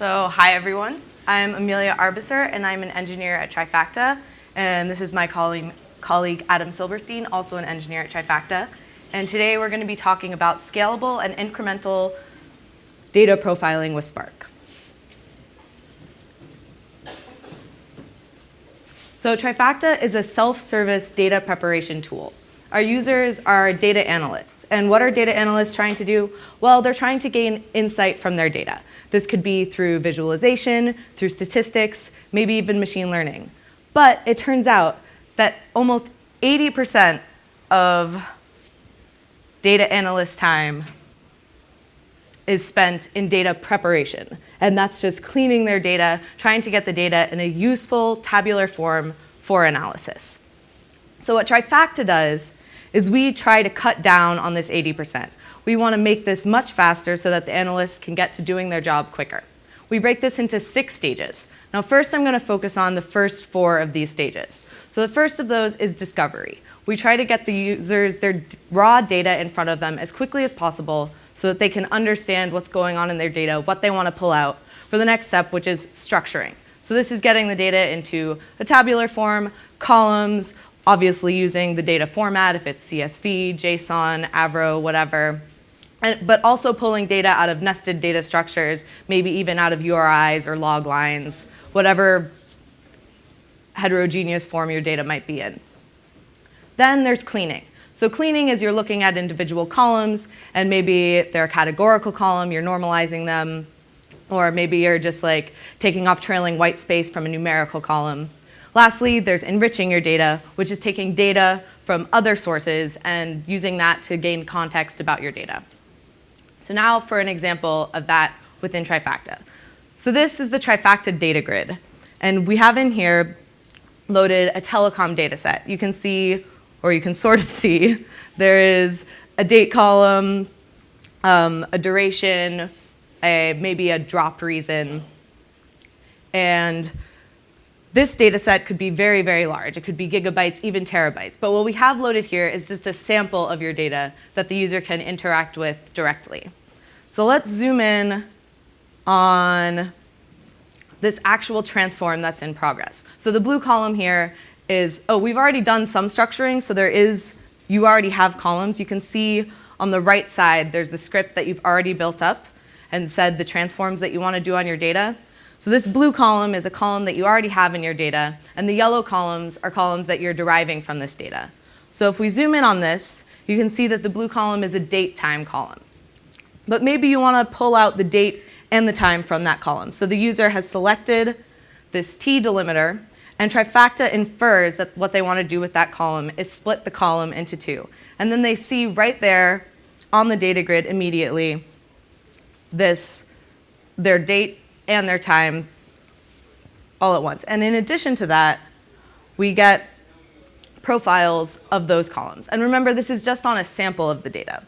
So, hi everyone. I'm Amelia Arbisser, and I'm an engineer at Trifacta. And this is my colleague Adam Silberstein, also an engineer at Trifacta. And today we're going to be talking about scalable and incremental data profiling with Spark. So Trifacta is a self-service data preparation tool. Our users are data analysts. And what are data analysts trying to do? Well, they're trying to gain insight from their data. This could be through visualization, through statistics, maybe even machine learning. But it turns out that almost 80% of data analyst time is spent in data preparation. And that's just cleaning their data, trying to get the data in a useful tabular form for analysis. So what Trifacta does is we try to cut down on this 80%. We want to make this much faster so that the analysts can get to doing their job quicker. We break this into 6 stages. Now first I'm going to focus on the first 4 of these stages. So the first of those is discovery. We try to get the users their raw data in front of them as quickly as possible so that they can understand what's going on in their data, what they want to pull out for the next step, which is structuring. So this is getting the data into a tabular form, columns, obviously using the data format, if it's CSV, JSON, Avro, whatever, but also pulling data out of nested data structures, maybe even out of URIs or log lines, whatever heterogeneous form your data might be in. Then there's cleaning. So cleaning is you're looking at individual columns, and maybe they're a categorical column, you're normalizing them, or maybe you're just like taking off trailing white space from a numerical column. Lastly, there's enriching your data, which is taking data from other sources and using that to gain context about your data. So now for an example of that within Trifacta. So this is the Trifacta data grid. And we have in here loaded a telecom data set. You can see, or you can sort of see, there is a date column, a duration, maybe a drop reason, and this data set could be very, very large. It could be gigabytes, even terabytes. But what we have loaded here is just a sample of your data that the user can interact with directly. So let's zoom in on this actual transform that's in progress. So the blue column here is, we've already done some structuring, so you already have columns. You can see on the right side, there's the script that you've already built up and said the transforms that you want to do on your data. So this blue column is a column that you already have in your data, and the yellow columns are columns that you're deriving from this data. So if we zoom in on this, you can see that the blue column is a date time column. But maybe you want to pull out the date and the time from that column. So the user has selected this T delimiter, and Trifacta infers that what they want to do with that column is split the column into 2. And then they see right there on the data grid immediately their date and their time all at once. And in addition to that, we get profiles of those columns. And remember, this is just on a sample of the data.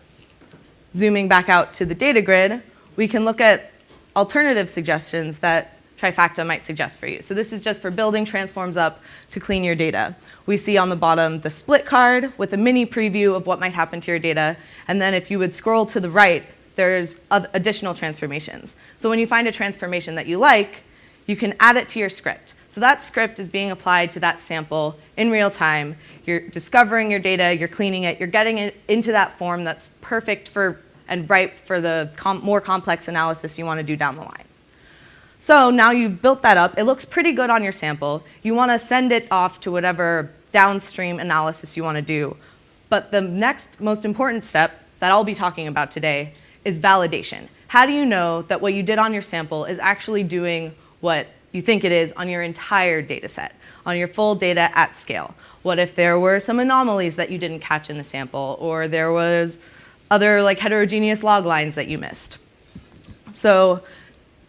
Zooming back out to the data grid, we can look at alternative suggestions that Trifacta might suggest for you. So this is just for building transforms up to clean your data. We see on the bottom the split card with a mini preview of what might happen to your data. And then if you would scroll to the right, there's additional transformations. So when you find a transformation that you like, you can add it to your script. So that script is being applied to that sample in real time. You're discovering your data, you're cleaning it, you're getting it into that form that's perfect for and ripe for the more complex analysis you want to do down the line. So now you've built that up. It looks pretty good on your sample. You want to send it off to whatever downstream analysis you want to do. But the next most important step that I'll be talking about today is validation. How do you know that what you did on your sample is actually doing what you think it is on your entire data set, on your full data at scale? What if there were some anomalies that you didn't catch in the sample, or there was other like heterogeneous log lines that you missed? So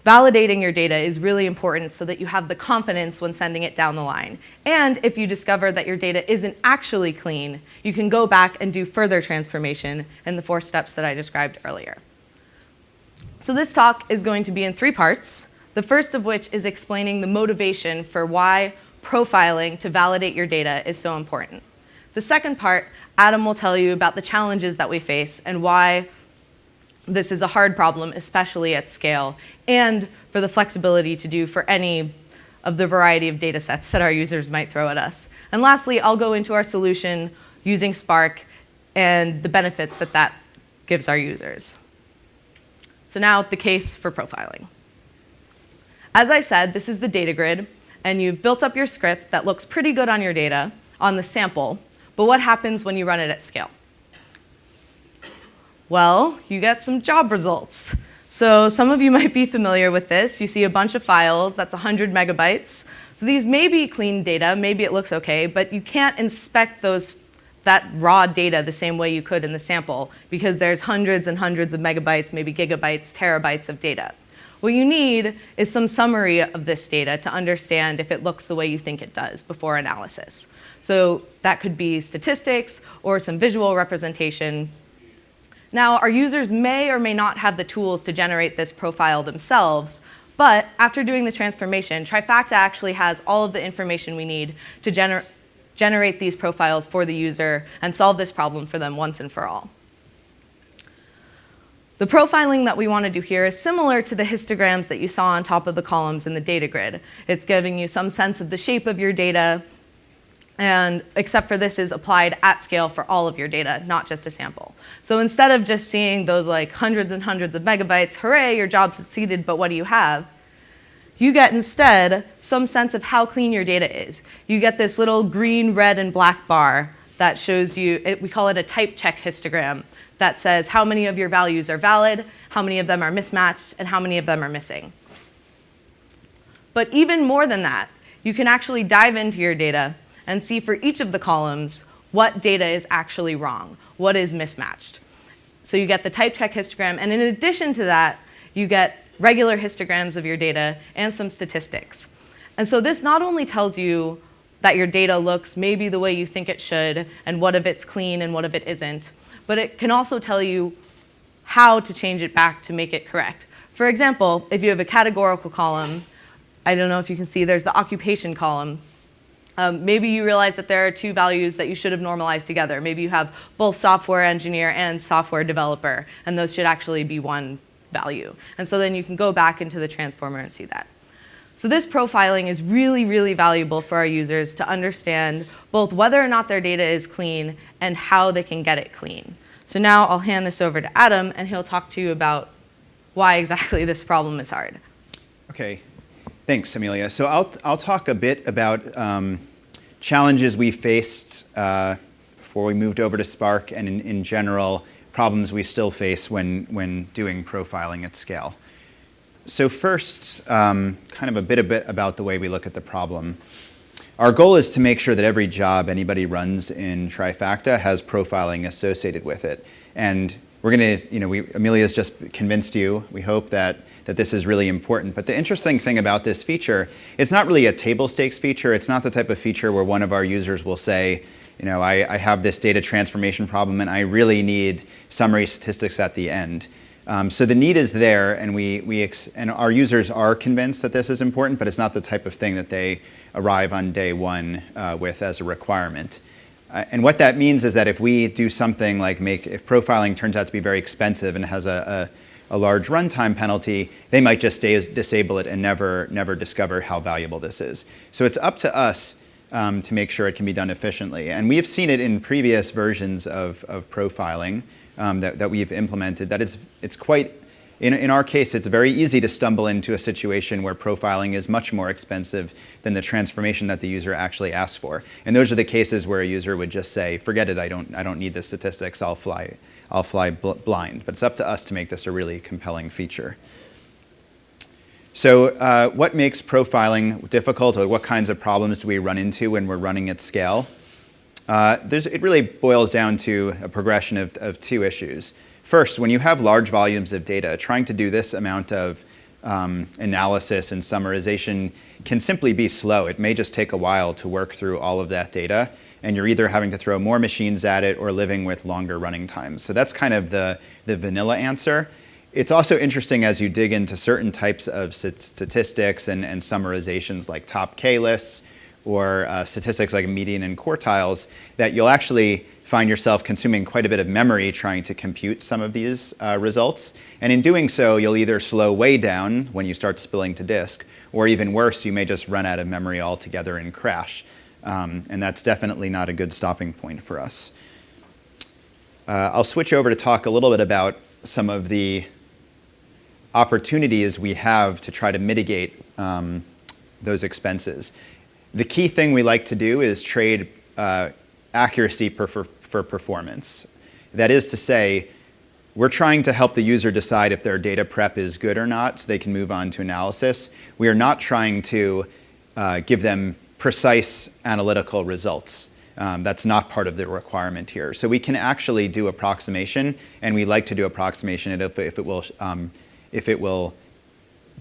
validating your data is really important so that you have the confidence when sending it down the line. And if you discover that your data isn't actually clean, you can go back and do further transformation in the 4 steps that I described earlier. So this talk is going to be in 3 parts, the first of which is explaining the motivation for why profiling to validate your data is so important. The second part, Adam will tell you about the challenges that we face and why this is a hard problem, especially at scale, and for the flexibility to do for any of the variety of data sets that our users might throw at us. And lastly, I'll go into our solution using Spark and the benefits that that gives our users. So now the case for profiling. As I said, this is the data grid, and you've built up your script that looks pretty good on your data, on the sample, but what happens when you run it at scale? Well, you get some job results. So some of you might be familiar with this. You see a bunch of files, that's 100 megabytes. So these may be clean data, maybe it looks okay, but you can't inspect that raw data the same way you could in the sample because there's hundreds and hundreds of megabytes, maybe gigabytes, terabytes of data. What you need is some summary of this data to understand if it looks the way you think it does before analysis. So that could be statistics or some visual representation. Now, our users may or may not have the tools to generate this profile themselves, but after doing the transformation, Trifacta actually has all of the information we need to generate these profiles for the user and solve this problem for them once and for all. The profiling that we want to do here is similar to the histograms that you saw on top of the columns in the data grid. It's giving you some sense of the shape of your data, and except for this is applied at scale for all of your data, not just a sample. So instead of just seeing those like hundreds and hundreds of megabytes, hooray, your job succeeded, but what do you have? You get instead some sense of how clean your data is. You get this little green, red, and black bar that shows you, we call it a type check histogram, that says how many of your values are valid, how many of them are mismatched, and how many of them are missing. But even more than that, you can actually dive into your data and see for each of the columns what data is actually wrong, what is mismatched. So you get the type check histogram, and in addition to that, you get regular histograms of your data and some statistics. And so this not only tells you that your data looks maybe the way you think it should, and what if it's clean and what if it isn't, but it can also tell you how to change it back to make it correct. For example, if you have a categorical column, I don't know if you can see, there's the occupation column. Maybe you realize that there are two values that you should have normalized together. Maybe you have both software engineer and software developer, and those should actually be one value. And so then you can go back into the transformer and see that. So this profiling is really, really valuable for our users to understand both whether or not their data is clean and how they can get it clean. So now I'll hand this over to Adam, and he'll talk to you about why exactly this problem is hard. Okay. Thanks, Amelia. So I'll talk a bit about challenges we faced before we moved over to Spark, and in general, problems we still face when doing profiling at scale. So first, kind of a bit about the way we look at the problem. Our goal is to make sure that every job anybody runs in Trifacta has profiling associated with it. And we're going to, Amelia's just convinced you, we hope that this is really important. But the interesting thing about this feature, it's not really a table stakes feature. It's not the type of feature where one of our users will say, I have this data transformation problem and I really need summary statistics at the end. So the need is there, and and our users are convinced that this is important, but it's not the type of thing that they arrive on day one with as a requirement. And what that means is that if we do something like if profiling turns out to be very expensive and has a large runtime penalty, they might just disable it and never discover how valuable this is. So it's up to us to make sure it can be done efficiently. And we have seen it in previous versions of profiling that we've implemented, that it's quite, in our case, it's very easy to stumble into a situation where profiling is much more expensive than the transformation that the user actually asks for. And those are the cases where a user would just say, forget it, I don't need the statistics, I'll fly blind. But it's up to us to make this a really compelling feature. So what makes profiling difficult, or what kinds of problems do we run into when we're running at scale? It really boils down to a progression of two issues. First, when you have large volumes of data, trying to do this amount of analysis and summarization can simply be slow. It may just take a while to work through all of that data, and you're either having to throw more machines at it or living with longer running times. So that's kind of the vanilla answer. It's also interesting as you dig into certain types of statistics and summarizations like top K lists, or statistics like median and quartiles, that you'll actually find yourself consuming quite a bit of memory trying to compute some of these results. And in doing so, you'll either slow way down when you start spilling to disk, or even worse, you may just run out of memory altogether and crash. And that's definitely not a good stopping point for us. I'll switch over to talk a little bit about some of the opportunities we have to try to mitigate those expenses. The key thing we like to do is trade accuracy for performance. That is to say, we're trying to help the user decide if their data prep is good or not so they can move on to analysis. We are not trying to give them precise analytical results. That's not part of the requirement here. So we can actually do approximation, and we like to do approximation if it will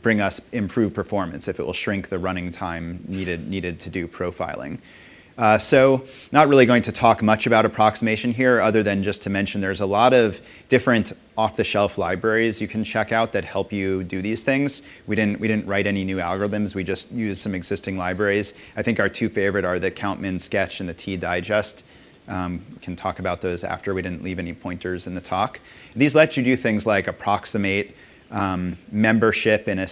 bring us improved performance, if it will shrink the running time needed to do profiling. So not really going to talk much about approximation here, other than just to mention there's a lot of different off-the-shelf libraries you can check out that help you do these things. We didn't write any new algorithms. We just used some existing libraries. I think our two favorite are the CountMin Sketch and the T-Digest. We can talk about those after. We didn't leave any pointers in the talk. These let you do things like approximate membership in a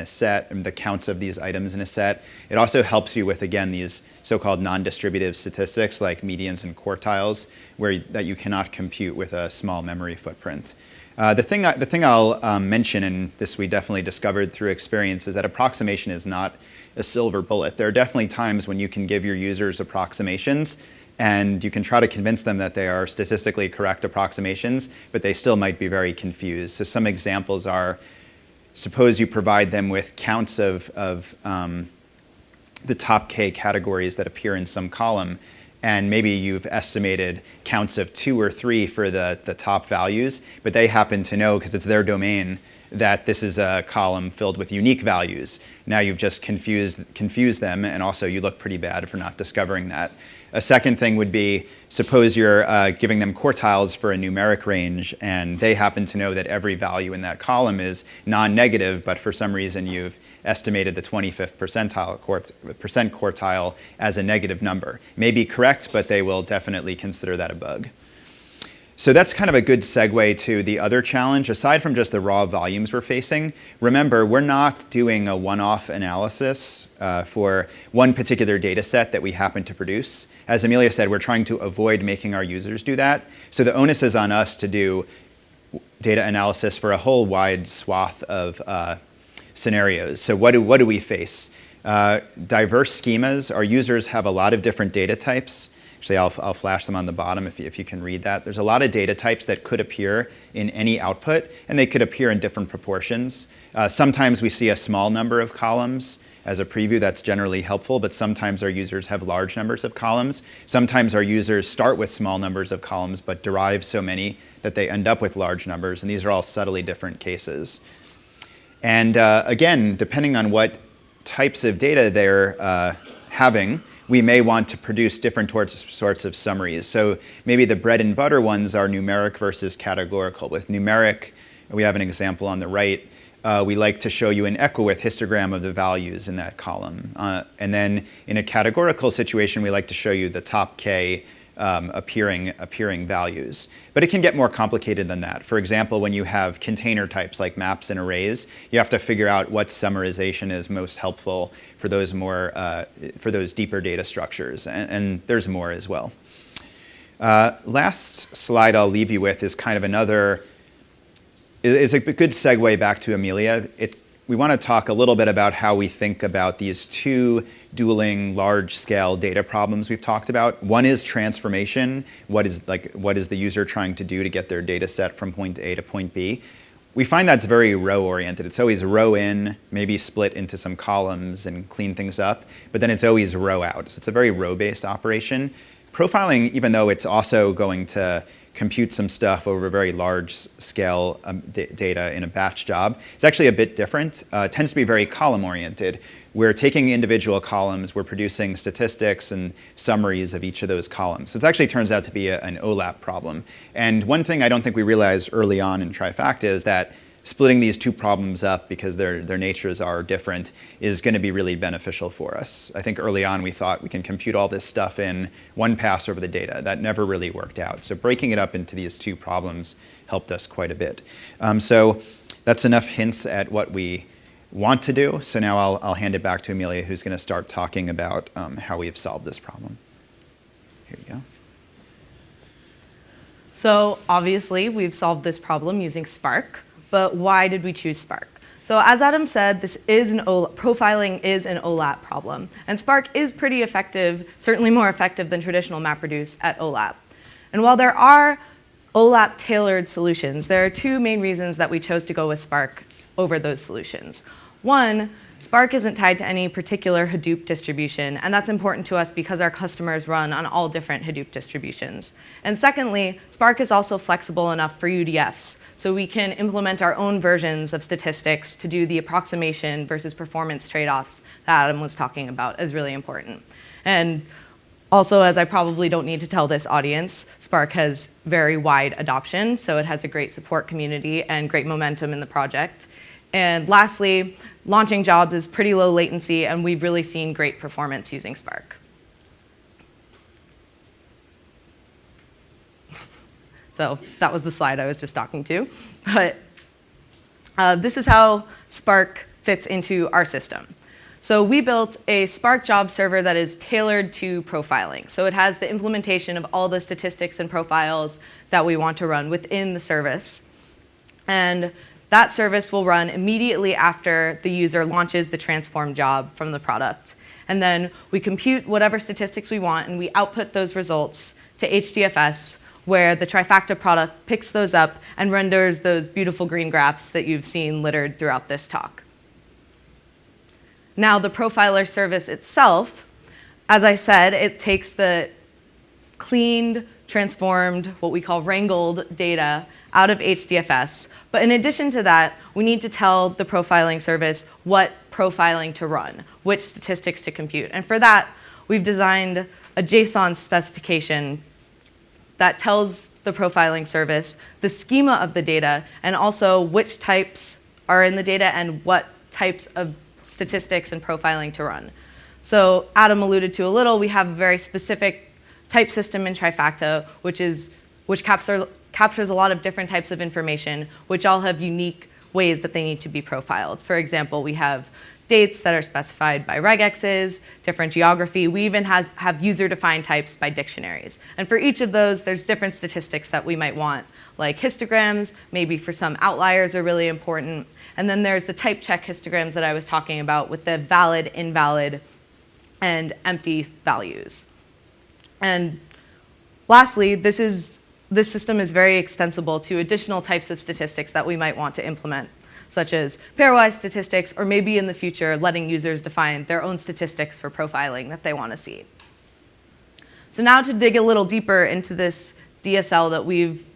set, and the counts of these items in a set. It also helps you with, again, these so-called non-distributive statistics like medians and quartiles, that you cannot compute with a small memory footprint. The thing I'll mention, and this we definitely discovered through experience, is that approximation is not a silver bullet. There are definitely times when you can give your users approximations and you can try to convince them that they are statistically correct approximations, but they still might be very confused. So some examples are, suppose you provide them with counts of the top K categories that appear in some column, and maybe you've estimated counts of 2 or 3 for the top values, but they happen to know, because it's their domain, that this is a column filled with unique values. Now you've just confused them, and also you look pretty bad for not discovering that. A second thing would be, suppose you're giving them quartiles for a numeric range, and they happen to know that every value in that column is non-negative, but for some reason you've estimated the 25th percent quartile as a negative number. May be correct, but they will definitely consider that a bug. So that's kind of a good segue to the other challenge. Aside from just the raw volumes we're facing, remember, we're not doing a one-off analysis for one particular data set that we happen to produce. As Amelia said, we're trying to avoid making our users do that. So the onus is on us to do data analysis for a whole wide swath of scenarios. So what do we face? Diverse schemas. Our users have a lot of different data types. Actually, I'll flash them on the bottom if you can read that. There's a lot of data types that could appear in any output, and they could appear in different proportions. Sometimes we see a small number of columns as a preview. That's generally helpful, but sometimes our users have large numbers of columns. Sometimes our users start with small numbers of columns, but derive so many that they end up with large numbers, and these are all subtly different cases. And again, depending on what types of data they're having, we may want to produce different sorts of summaries. So maybe the bread and butter ones are numeric versus categorical. With numeric, we have an example on the right. We like to show you an echo-width histogram of the values in that column. And then in a categorical situation, we like to show you the top K appearing values. But it can get more complicated than that. For example, when you have container types like maps and arrays, you have to figure out what summarization is most helpful for those deeper data structures. And there's more as well. Last slide I'll leave you with is kind of is a good segue back to Amelia. We want to talk a little bit about how we think about these two dueling large-scale data problems we've talked about. One is transformation. What is the user trying to do to get their data set from point A to point B? We find that's very row-oriented. It's always row in, maybe split into some columns and clean things up, but then it's always row out. So it's a very row-based operation. Profiling, even though it's also going to compute some stuff over very large scale data in a batch job, it's actually a bit different. It tends to be very column oriented. We're taking individual columns, we're producing statistics and summaries of each of those columns. So it actually turns out to be an OLAP problem. And one thing I don't think we realized early on in Trifacta is that splitting these two problems up because their natures are different is going to be really beneficial for us. I think early on we thought we can compute all this stuff in one pass over the data. That never really worked out. So breaking it up into these two problems helped us quite a bit. So that's enough hints at what we want to do. So now I'll hand it back to Amelia, who's going to start talking about how we've solved this problem. Here you go. So obviously, we've solved this problem using Spark, but why did we choose Spark? So as Adam said, profiling is an OLAP problem, and Spark is pretty effective, certainly more effective than traditional MapReduce at OLAP. And while there are OLAP-tailored solutions, there are two main reasons that we chose to go with Spark over those solutions. One, Spark isn't tied to any particular Hadoop distribution, and that's important to us because our customers run on all different Hadoop distributions. And secondly, Spark is also flexible enough for UDFs, so we can implement our own versions of statistics to do the approximation versus performance trade-offs that Adam was talking about as really important. And also, as I probably don't need to tell this audience, Spark has very wide adoption, so it has a great support community and great momentum in the project. And lastly, launching jobs is pretty low latency, and we've really seen great performance using Spark. So that was the slide I was just talking to. But this is how Spark fits into our system. So we built a Spark job server that is tailored to profiling. So it has the implementation of all the statistics and profiles that we want to run within the service. And that service will run immediately after the user launches the transform job from the product. And then we compute whatever statistics we want, and we output those results to HDFS, where the Trifacta product picks those up and renders those beautiful green graphs that you've seen littered throughout this talk. Now, the profiler service itself, as I said, it takes the cleaned, transformed, what we call wrangled data out of HDFS. But in addition to that, we need to tell the profiling service what profiling to run, which statistics to compute. And for that, we've designed a JSON specification that tells the profiling service the schema of the data and also which types are in the data and what types of statistics and profiling to run. So Adam alluded to a little, we have a very specific type system in Trifacta, which captures a lot of different types of information, which all have unique ways that they need to be profiled. For example, we have dates that are specified by regexes, different geography. We even have user-defined types by dictionaries. And for each of those, there's different statistics that we might want, like histograms, maybe for some outliers are really important. And then there's the type check histograms that I was talking about with the valid, invalid, and empty values. And lastly, this system is very extensible to additional types of statistics that we might want to implement, such as pairwise statistics, or maybe in the future, letting users define their own statistics for profiling that they want to see. So now to dig a little deeper into this DSL that we've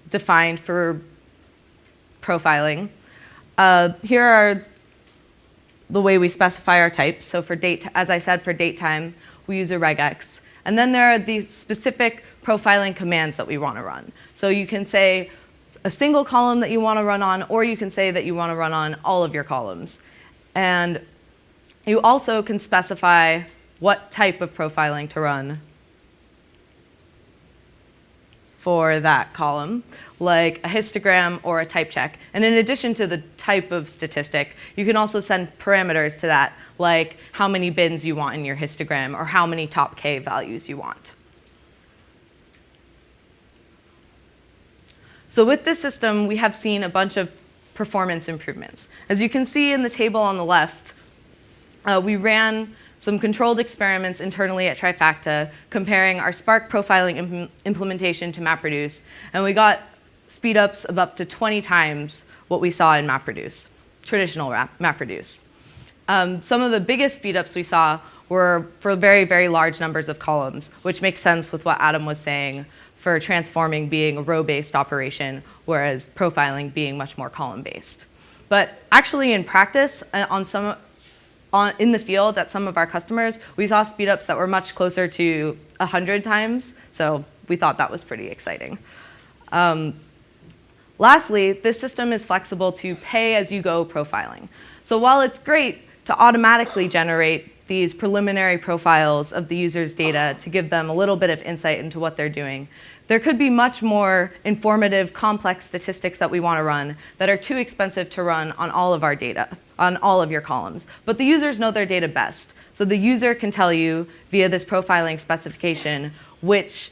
defined for profiling, here are the way we specify our types. So for date, as I said, for date time, we use a regex. And then there are these specific profiling commands that we want to run. So you can say a single column that you want to run on, or you can say that you want to run on all of your columns. And you also can specify what type of profiling to run for that column, like a histogram or a type check. And in addition to the type of statistic, you can also send parameters to that, like how many bins you want in your histogram or how many top K values you want. So with this system, we have seen a bunch of performance improvements. As you can see in the table on the left, we ran some controlled experiments internally at Trifacta comparing our Spark profiling implementation to MapReduce, and we got speedups of up to 20 times what we saw in MapReduce, traditional MapReduce. Some of the biggest speedups we saw were for very, very large numbers of columns, which makes sense with what Adam was saying for transforming being a row-based operation, whereas profiling being much more column-based. But actually in practice, in the field at some of our customers, we saw speedups that were much closer to 100 times, so we thought that was pretty exciting. Lastly, this system is flexible to pay-as-you-go profiling. So while it's great to automatically generate these preliminary profiles of the user's data to give them a little bit of insight into what they're doing, there could be much more informative, complex statistics that we want to run that are too expensive to run on all of our data, on all of your columns. But the users know their data best. So the user can tell you via this profiling specification which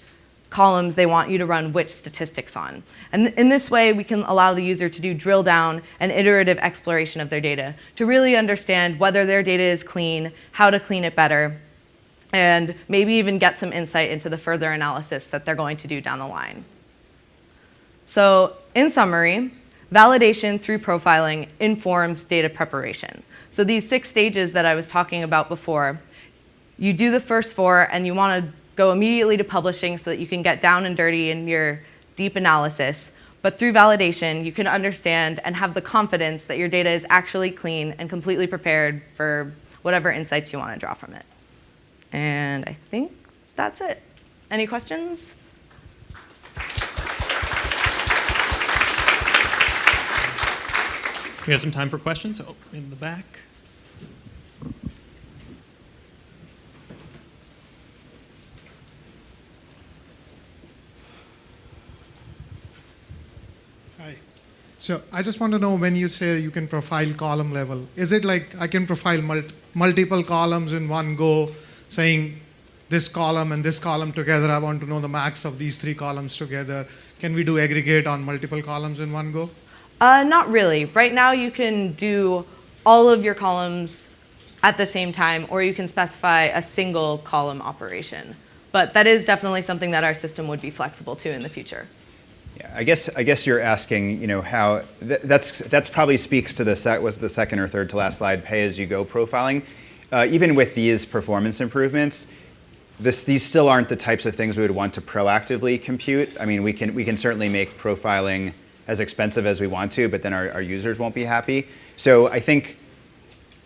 columns they want you to run which statistics on. And in this way, we can allow the user to do drill down and iterative exploration of their data to really understand whether their data is clean, how to clean it better, and maybe even get some insight into the further analysis that they're going to do down the line. So in summary, validation through profiling informs data preparation. So these 6 stages that I was talking about before, you do the first 4 and you want to go immediately to publishing so that you can get down and dirty in your deep analysis. But through validation, you can understand and have the confidence that your data is actually clean and completely prepared for whatever insights you want to draw from it. And I think that's it. Any questions? We have some time for questions. Oh, in the back. Hi. So I just want to know, when you say you can profile column level, is it like I can profile multiple columns in one go, saying this column and this column together, I want to know the max of these 3 columns together. Can we do aggregate on multiple columns in one go? Not really. Right now you can do all of your columns at the same time, or you can specify a single column operation. But that is definitely something that our system would be flexible to in the future. Yeah, I guess you're asking, how that's probably speaks to the second or third to last slide, pay-as-you-go profiling. Even with these performance improvements, these still aren't the types of things we would want to proactively compute. I mean, we can certainly make profiling as expensive as we want to, but then our users won't be happy. So I think,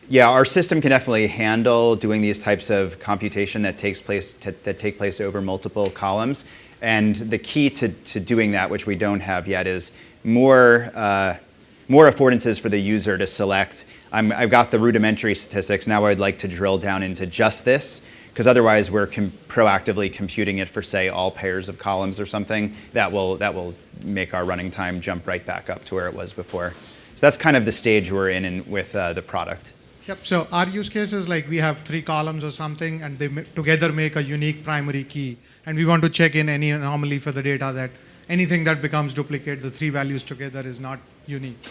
yeah, our system can definitely handle doing these types of computation that take place over multiple columns. And the key to doing that, which we don't have yet, is more affordances for the user to select. I've got the rudimentary statistics. Now I'd like to drill down into just this, because otherwise we're proactively computing it for, say, all pairs of columns or something. That will make our running time jump right back up to where it was before. So that's kind of the stage we're in with the product. Yep. So our use case is like we have 3 columns or something, and they together make a unique primary key. And we want to check in any anomaly for the data, that anything that becomes duplicate, the 3 values together, is not unique.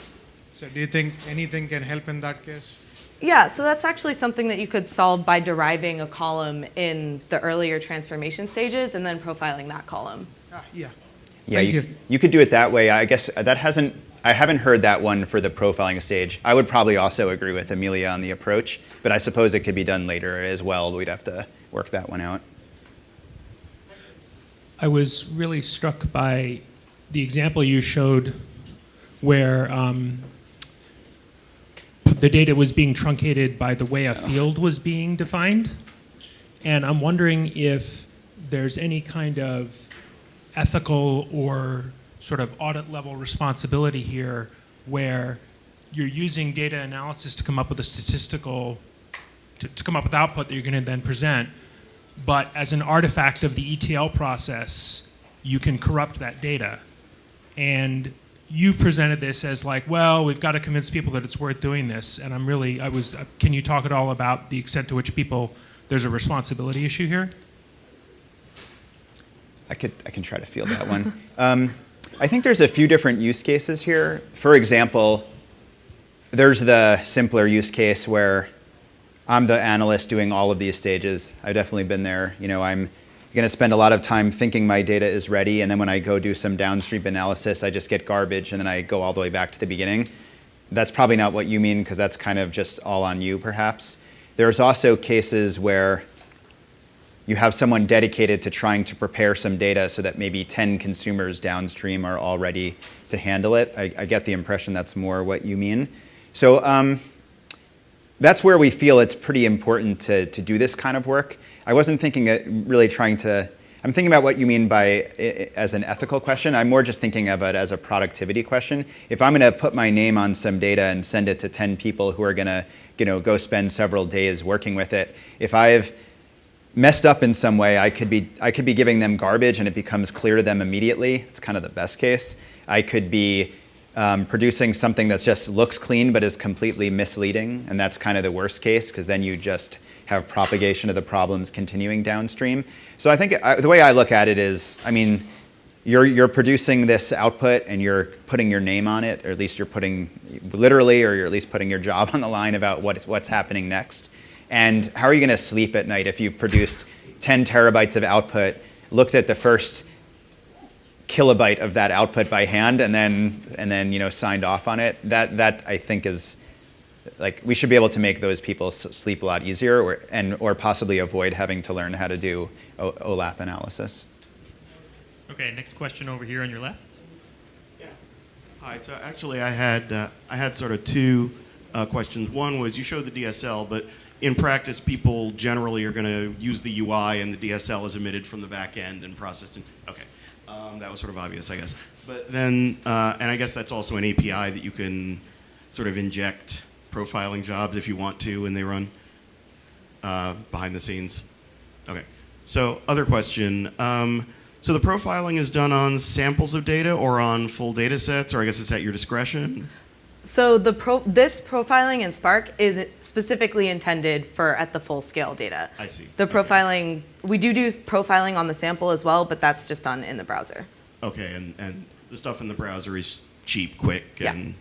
So do you think anything can help in that case? Yeah, so that's actually something that you could solve by deriving a column in the earlier transformation stages and then profiling that column. Yeah. Yeah, Thank you. You could do it that way. I guess I haven't heard that one for the profiling stage. I would probably also agree with Amelia on the approach, but I suppose it could be done later as well. We'd have to work that one out. I was really struck by the example you showed where the data was being truncated by the way a field was being defined. And I'm wondering if there's any kind of ethical or sort of audit level responsibility here where you're using data analysis to come up with a statistical, to come up with output that you're going to then present. But as an artifact of the ETL process, you can corrupt that data. And you've presented this as like, well, we've got to convince people that it's worth doing this. And can you talk at all about the extent to which there's a responsibility issue here? I can try to field that one. I think there's a few different use cases here. For example, there's the simpler use case where I'm the analyst doing all of these stages. I've definitely been there. I'm going to spend a lot of time thinking my data is ready, and then when I go do some downstream analysis, I just get garbage, and then I go all the way back to the beginning. That's probably not what you mean, because that's kind of just all on you, perhaps. There's also cases where you have someone dedicated to trying to prepare some data so that maybe 10 consumers downstream are all ready to handle it. I get the impression that's more what you mean. So that's where we feel it's pretty important to do this kind of work. I wasn't thinking really trying to I'm thinking about what you mean by as an ethical question. I'm more just thinking of it as a productivity question. If I'm going to put my name on some data and send it to 10 people who are going to go spend several days working with it, if I've messed up in some way, I could be giving them garbage and it becomes clear to them immediately. It's kind of the best case. I could be producing something that just looks clean but is completely misleading, and that's kind of the worst case, because then you just have propagation of the problems continuing downstream. So I think the way I look at it is, I mean, you're producing this output and you're putting your name on it, or at least you're putting literally, or you're at least putting your job on the line about what's happening next. And how are you going to sleep at night if you've produced 10 terabytes of output, looked at the first kilobyte of that output by hand, and then signed off on it? That I think is, like, we should be able to make those people sleep a lot easier, or possibly avoid having to learn how to do OLAP analysis. Okay, next question over here on your left. Yeah. Hi. So actually, I had sort of two questions. One was, you showed the DSL, but in practice, people generally are going to use the UI, and the DSL is emitted from the back end and processed. Okay, that was sort of obvious, I guess. But then, and I guess that's also an API that you can sort of inject profiling jobs if you want to, and they run behind the scenes. Okay. So, other question. So the profiling is done on samples of data or on full data sets, or I guess it's at your discretion? So this profiling in Spark is specifically intended for at the full scale data. I see. The profiling, we do profiling on the sample as well, but that's just done in the browser. Okay, and the stuff in the browser is cheap, quick, and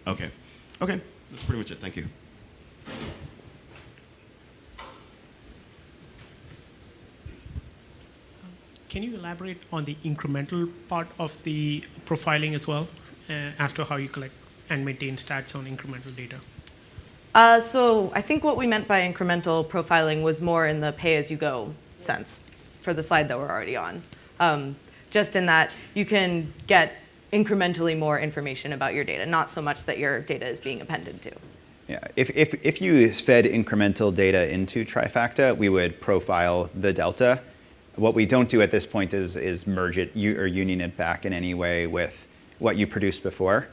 okay. Okay, that's pretty much it. Thank you. Can you elaborate on the incremental part of the profiling as well, as to how you collect and maintain stats on incremental data? So I think what we meant by incremental profiling was more in the pay-as-you-go sense for the slide that we're already on. Just in that you can get incrementally more information about your data, not so much that your data is being appended to. Yeah, if you fed incremental data into Trifacta, we would profile the delta. What we don't do at this point is merge it or union it back in any way with what you produced before.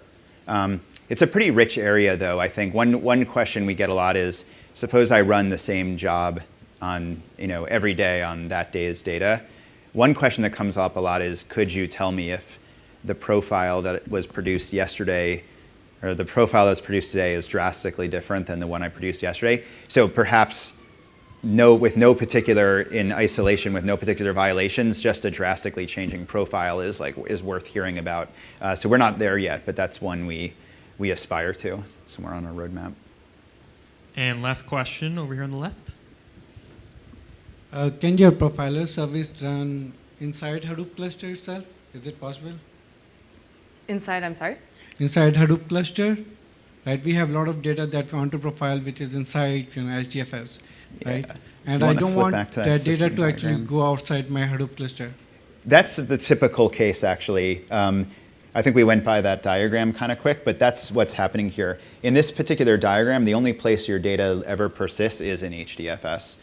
It's a pretty rich area, though. I think one question we get a lot is, suppose I run the same job on every day on that day's data. One question that comes up a lot is, could you tell me if the profile that was produced yesterday or the profile that's produced today is drastically different than the one I produced yesterday? So perhaps with no particular, in isolation, with no particular violations, just a drastically changing profile is worth hearing about. So we're not there yet, but that's one we aspire to, somewhere on our roadmap. And last question over here on the left. Can your profiler service run inside Hadoop cluster itself? Is it possible? Inside, I'm sorry? Inside Hadoop cluster, right? We have a lot of data that we want to profile, which is inside HDFS, right? Yeah. And You I wanna don't flip want back to that that data system to actually diagram? go outside my Hadoop cluster. That's the typical case, actually. I think we went by that diagram kind of quick, but that's what's happening here. In this particular diagram, the only place your data ever persists is in HDFS.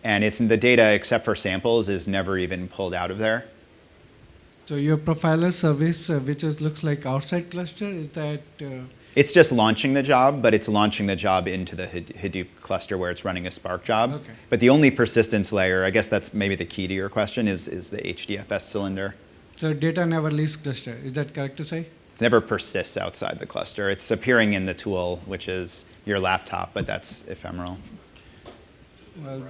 And the data, except for samples, is never even pulled out of there. So your profiler service, which looks like outside cluster, is that? It's just launching the job, but it's launching the job into the Hadoop cluster where it's running a Spark job. Okay. But the only persistence layer, I guess that's maybe the key to your question, is the HDFS cylinder. So data never leaves cluster. Is that correct to say? It never persists outside the cluster. It's appearing in the tool, which is your laptop, but that's ephemeral. Well,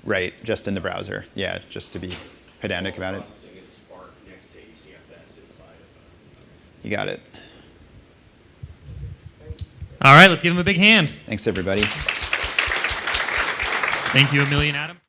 Right, just in the browser. Yeah, just to be pedantic about it. Processing is Spark next to HDFS inside of You got it. All right, let's give him a big hand. Thanks, everybody. Thank you, Amelia and Adam.